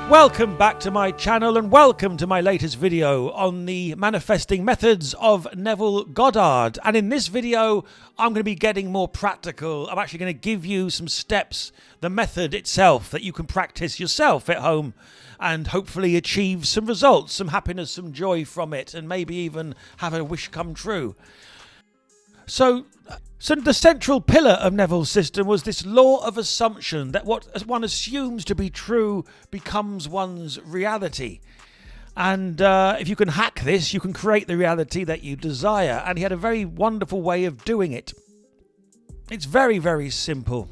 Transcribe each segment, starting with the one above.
Welcome back to my channel and welcome to my latest video on the manifesting methods of Neville Goddard. And in this video, I'm going to be getting more practical. I'm actually going to give you some steps, the method itself that you can practice yourself at home and hopefully achieve some results, some happiness, some joy from it, and maybe even have a wish come true. So the central pillar of Neville's system was this law of assumption, that what one assumes to be true becomes one's reality. And if you can hack this, you can create the reality that you desire. And he had a very wonderful way of doing it. It's very, very simple.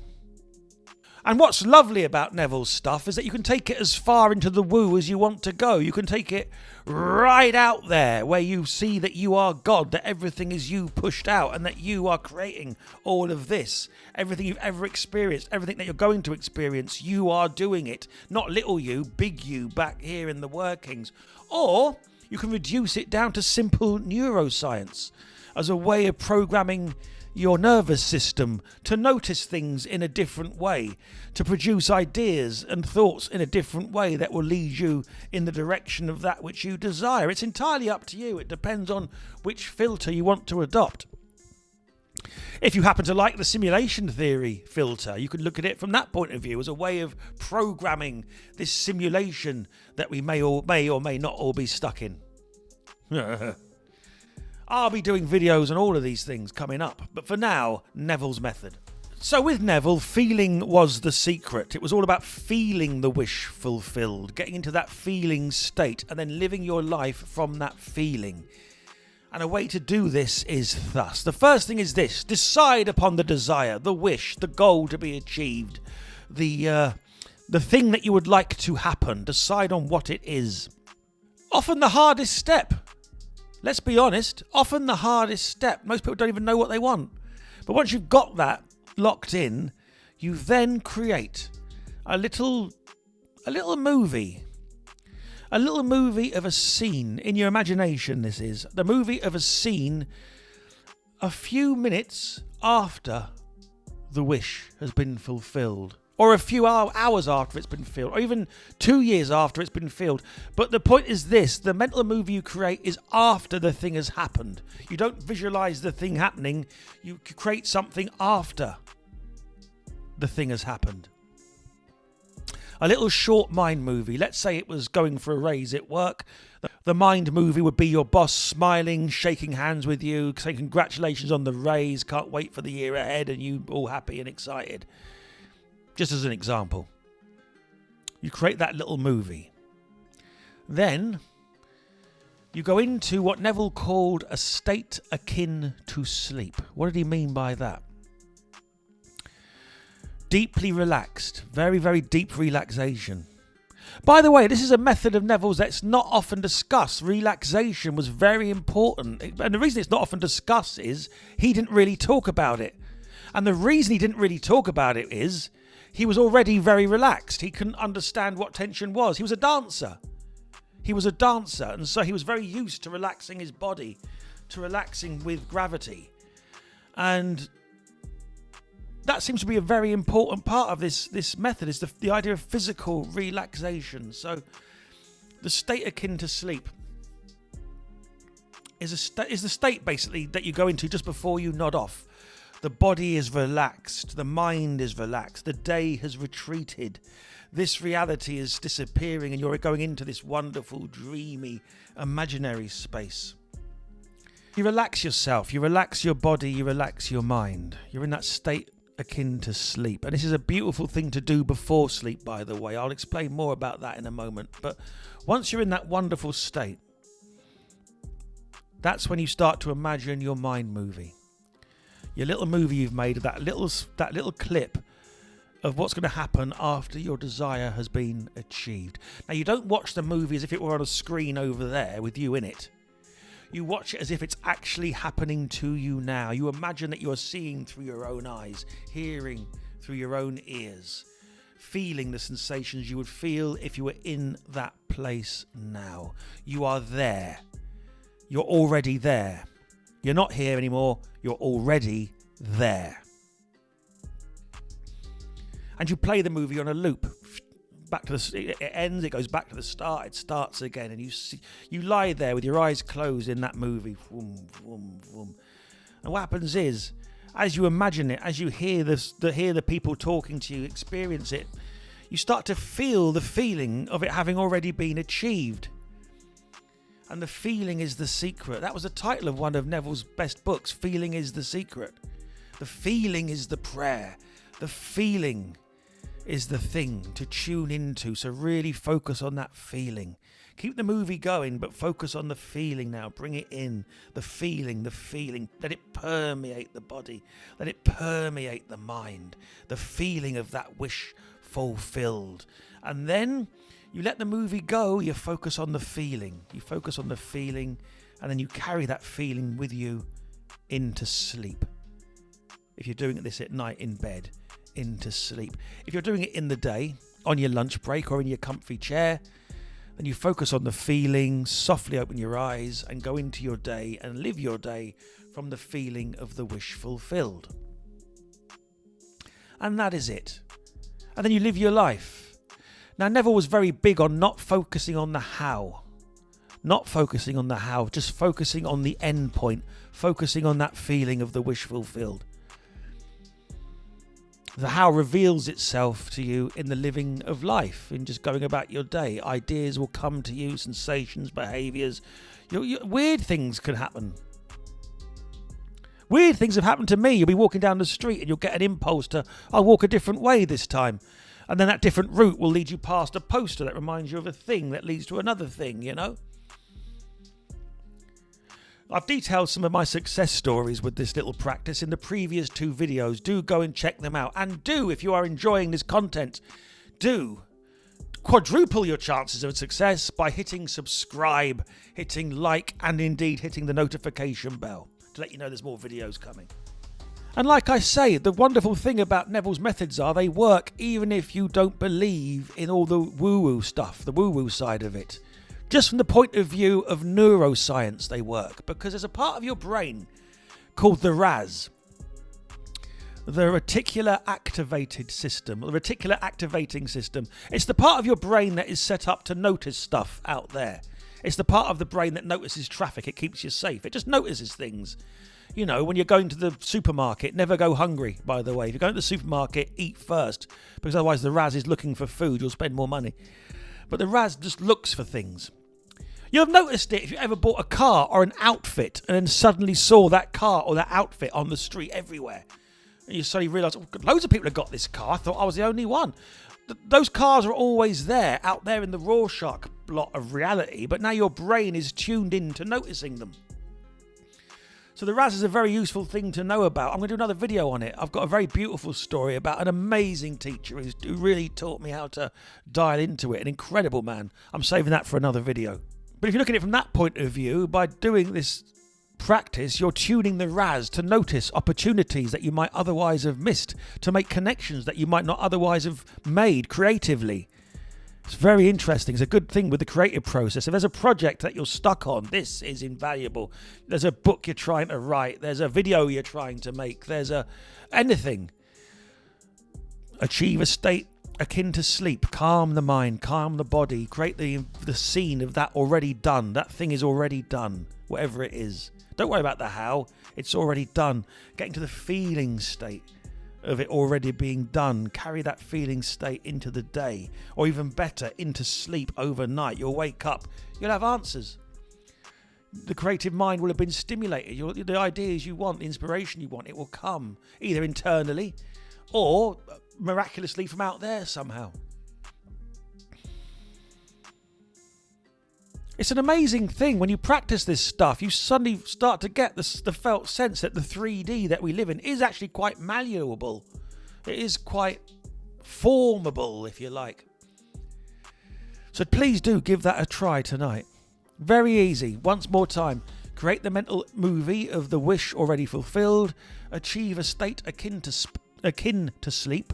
And what's lovely about Neville's stuff is that you can take it as far into the woo as you want to go. You can take it right out there where you see that you are God, that everything is you pushed out, and that you are creating all of this. Everything you've ever experienced, everything that you're going to experience, you are doing it. Not little you, big you back here in the workings. Or you can reduce it down to simple neuroscience as a way of programming your nervous system to notice things in a different way, to produce ideas and thoughts in a different way that will lead you in the direction of that which you desire. It's entirely up to you. It depends on which filter you want to adopt. If you happen to like the simulation theory filter, you can look at it from that point of view as a way of programming this simulation that we may or may not all be stuck in. I'll be doing videos on all of these things coming up, but for now, Neville's method. So with Neville, feeling was the secret. It was all about feeling the wish fulfilled, getting into that feeling state, and then living your life from that feeling. And a way to do this is thus. The first thing is this: decide upon the desire, the wish, the goal to be achieved, the thing that you would like to happen. Decide on what it is. Often the hardest step. Let's be honest, often the hardest step. Most people don't even know what they want. But once you've got that locked in, you then create a little movie. A little movie of a scene in your imagination, this is. The movie of a scene a few minutes after the wish has been fulfilled. Or a few hours after it's been filled, or even 2 years after it's been filled. But the point is this: the mental movie you create is after the thing has happened. You don't visualize the thing happening, you create something after the thing has happened. A little short mind movie. Let's say it was going for a raise at work. The mind movie would be your boss smiling, shaking hands with you, saying congratulations on the raise, can't wait for the year ahead, and you all happy and excited. Just as an example, you create that little movie. Then you go into what Neville called a state akin to sleep. What did he mean by that? Deeply relaxed, very, very deep relaxation. By the way, this is a method of Neville's that's not often discussed. Relaxation was very important. And the reason it's not often discussed is he didn't really talk about it. And the reason he didn't really talk about it is he was already very relaxed. He couldn't understand what tension was. He was a dancer. And so he was very used to relaxing his body, to relaxing with gravity. And that seems to be a very important part of this method, is the idea of physical relaxation. So the state akin to sleep is the state basically that you go into just before you nod off. The body is relaxed, the mind is relaxed, the day has retreated. This reality is disappearing and you're going into this wonderful, dreamy, imaginary space. You relax yourself, you relax your body, you relax your mind. You're in that state akin to sleep. And this is a beautiful thing to do before sleep, by the way. I'll explain more about that in a moment. But once you're in that wonderful state, that's when you start to imagine your mind movie. Your little movie you've made of that little clip of what's going to happen after your desire has been achieved. Now, you don't watch the movie as if it were on a screen over there with you in it. You watch it as if it's actually happening to you now. You imagine that you are seeing through your own eyes, hearing through your own ears, feeling the sensations you would feel if you were in that place now. You are there. You're already there. You're not here anymore. You're already there. And you play the movie on a loop. back to it ends, it goes back to the start, it starts again, and you lie there with your eyes closed in that movie. Vroom, vroom, vroom. And what happens is, as you imagine it, as you hear the people talking to you, experience it, you start to feel the feeling of it having already been achieved. And the feeling is the secret. That was the title of one of Neville's best books, Feeling is the Secret. The feeling is the prayer. The feeling is the thing to tune into. So really focus on that feeling. Keep the movie going, but focus on the feeling now. Bring it in. The feeling, the feeling. Let it permeate the body. Let it permeate the mind. The feeling of that wish fulfilled. And then you let the movie go. You focus on the feeling. You focus on the feeling, and then you carry that feeling with you into sleep. If you're doing this at night in bed, into sleep. If you're doing it in the day, on your lunch break or in your comfy chair, then you focus on the feeling, softly open your eyes and go into your day and live your day from the feeling of the wish fulfilled. And that is it. And then you live your life. Now, Neville was very big on not focusing on the how. Not focusing on the how, just focusing on the end point, focusing on that feeling of the wish fulfilled. The how reveals itself to you in the living of life, in just going about your day. Ideas will come to you, sensations, behaviours. Weird things can happen. Weird things have happened to me. You'll be walking down the street and you'll get an impulse to, I'll walk a different way this time. And then that different route will lead you past a poster that reminds you of a thing that leads to another thing, you know? I've detailed some of my success stories with this little practice in the previous 2 videos. Do go and check them out. And do, if you are enjoying this content, do quadruple your chances of success by hitting subscribe, hitting like, and indeed hitting the notification bell to let you know there's more videos coming. And like I say, the wonderful thing about Neville's methods are they work even if you don't believe in all the woo-woo stuff, the woo-woo side of it. Just from the point of view of neuroscience, they work, because there's a part of your brain called the RAS, the reticular activated system, the reticular activating system. It's the part of your brain that is set up to notice stuff out there. It's the part of the brain that notices traffic. It keeps you safe. It just notices things. You know, when you're going to the supermarket, never go hungry, by the way. If you're going to the supermarket, eat first, because otherwise the RAS is looking for food. You'll spend more money. But the RAS just looks for things. You'll have noticed it if you ever bought a car or an outfit and then suddenly saw that car or that outfit on the street everywhere. And you suddenly realise, oh, loads of people have got this car. I thought I was the only one. Those cars are always there, out there in the Rorschach blot of reality, but now your brain is tuned in to noticing them. So the RAS is a very useful thing to know about. I'm going to do another video on it. I've got a very beautiful story about an amazing teacher who really taught me how to dial into it. An incredible man. I'm saving that for another video. But if you look at it from that point of view, by doing this practice, you're tuning the RAS to notice opportunities that you might otherwise have missed, to make connections that you might not otherwise have made creatively. It's very interesting. It's a good thing with the creative process. If there's a project that you're stuck on, this is invaluable. There's a book you're trying to write. There's a video you're trying to make. There's anything. Achieve a state akin to sleep. Calm the mind, calm the body. Create the scene of that already done. That thing is already done, whatever it is. Don't worry about the how. It's already done. Get into the feeling state of it already being done. Carry that feeling state into the day, or even better, into sleep overnight. You'll wake up, you'll have answers. The creative mind will have been stimulated. The ideas you want, the inspiration you want, it will come either internally or miraculously from out there somehow. It's an amazing thing. When you practice this stuff, you suddenly start to get the felt sense that the 3D that we live in is actually quite malleable. It is quite formable, if you like. So please do give that a try tonight. Very easy. Once more time. Create the mental movie of the wish already fulfilled. Achieve a state akin to sleep.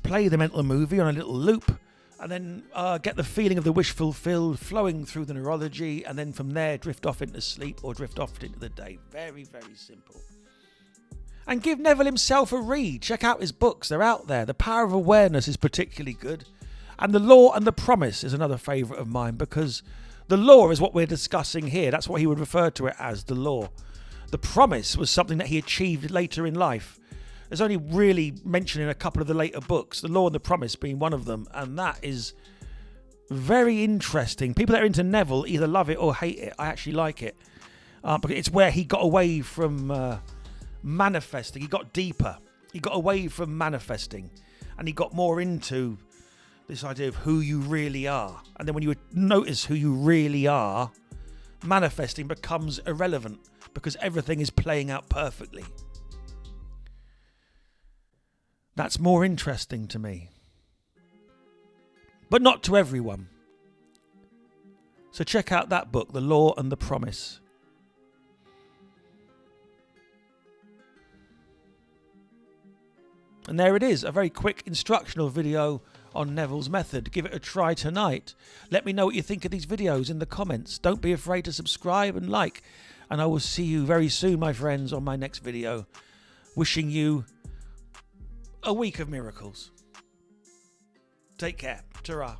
Play the mental movie on a little loop. And then get the feeling of the wish fulfilled flowing through the neurology, and then from there drift off into sleep or drift off into the day. Very, very simple. And give Neville himself a read. Check out his books. They're out there. The Power of Awareness is particularly good. And the law and the promise is another favourite of mine, because the law is what we're discussing here. That's what he would refer to it as, the law. The promise was something that he achieved later in life. There's only really mentioned in a couple of the later books, the law and the promise being one of them, and that is very interesting. People that are into Neville either love it or hate it. I actually like it, because it's where he got away from manifesting. He got deeper. He got away from manifesting, and he got more into this idea of who you really are. And then when you notice who you really are, manifesting becomes irrelevant, because everything is playing out perfectly. That's more interesting to me. But not to everyone. So check out that book, The Law and the Promise. And there it is, a very quick instructional video on Neville's method. Give it a try tonight. Let me know what you think of these videos in the comments. Don't be afraid to subscribe and like. And I will see you very soon, my friends, on my next video. Wishing you a week of miracles. Take care. Ta-ra.